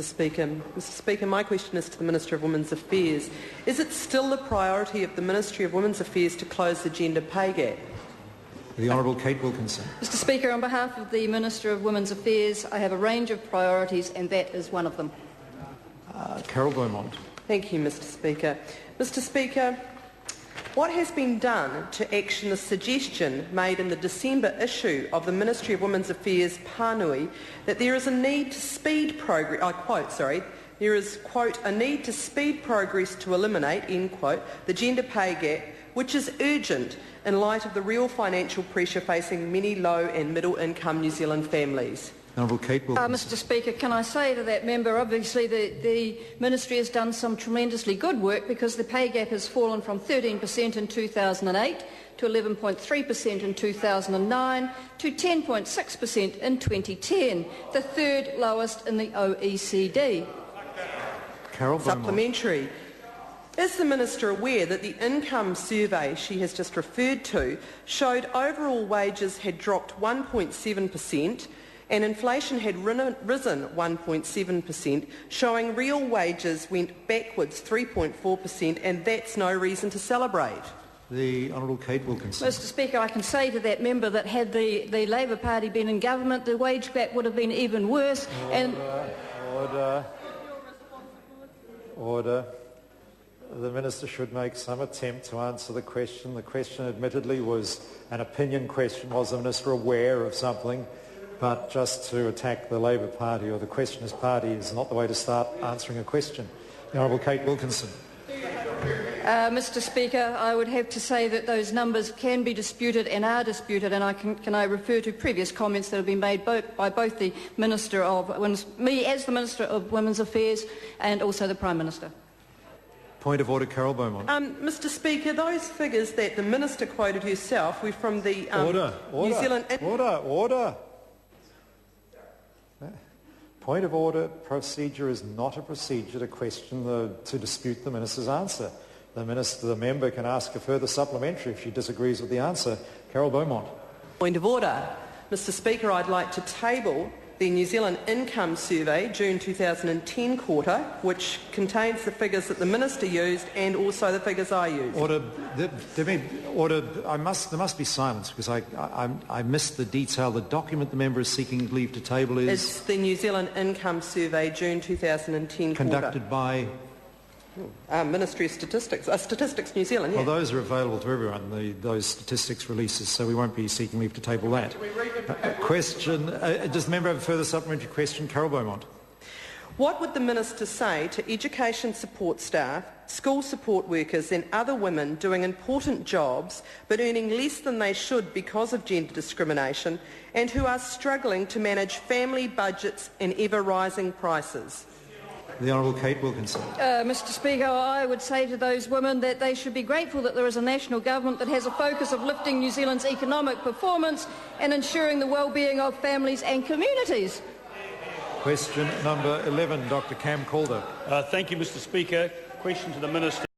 Mr Speaker, my question is to the Minister of Women's Affairs. Is it still the priority of the Ministry of Women's Affairs to close the gender pay gap? The Honourable Kate Wilkinson. Mr Speaker, on behalf of the Minister of Women's Affairs, I have a range of priorities and that is one of them. Carol Beaumont. Thank you, Mr Speaker. Mr Speaker, what has been done to action the suggestion made in the December issue of the Ministry of Women's Affairs Pānui that there is a need to speed progress, I quote, there is, quote, a need to speed progress to eliminate, end quote, the gender pay gap, which is urgent in light of the real financial pressure facing many low and middle income New Zealand families? Honourable Kate Wilkinson. Mr Speaker, can I say to that member, obviously the Ministry has done some tremendously good work because the pay gap has fallen from 13% in 2008 to 11.3% in 2009 to 10.6% in 2010, the third lowest in the OECD. Carol Beaumont. Supplementary. Is the Minister aware that the income survey she has just referred to showed overall wages had dropped 1.7% and inflation had risen 1.7%, showing real wages went backwards 3.4%, and that's no reason to celebrate? The Honourable Kate Wilkinson. Mr Speaker, I can say to that member that had the Labor Party been in government, the wage gap would have been even worse. Order. The Minister should make some attempt to answer the question. The question admittedly was an opinion question. Was the Minister aware of something? But just to attack the Labor Party or the questioner's party is not the way to start answering a question. The Honourable Kate Wilkinson. Mr Speaker, I would have to say that those numbers can be disputed and are disputed, and can I refer to previous comments that have been made by both the Minister of me as the Minister of Women's Affairs and also the Prime Minister. Point of order, Carol Beaumont. Mr Speaker, those figures that the Minister quoted herself were from the New Zealand... Order. Point of order. Procedure is not a procedure to question to dispute the Minister's answer. The member can ask a further supplementary if she disagrees with the answer. Carol Beaumont. Point of order. Mr Speaker, I'd like to table the New Zealand Income Survey, June 2010 quarter, which contains the figures that the Minister used and also the figures I used. Order. Order. There must be silence because I missed the detail. The document the member is seeking leave to table is... It's the New Zealand Income Survey, June 2010 conducted by... Ministry of Statistics, Statistics New Zealand, yeah. Well, those are available to everyone, those statistics releases, so we won't be seeking leave to table that. Question. Does the member have a further supplementary question? Carol Beaumont. What would the Minister say to education support staff, school support workers and other women doing important jobs but earning less than they should because of gender discrimination and who are struggling to manage family budgets and ever-rising prices? The Honourable Kate Wilkinson. Mr Speaker, I would say to those women that they should be grateful that there is a national government that has a focus of lifting New Zealand's economic performance and ensuring the well-being of families and communities. Question number 11, Dr Cam Calder. Thank you, Mr Speaker. Question to the Minister.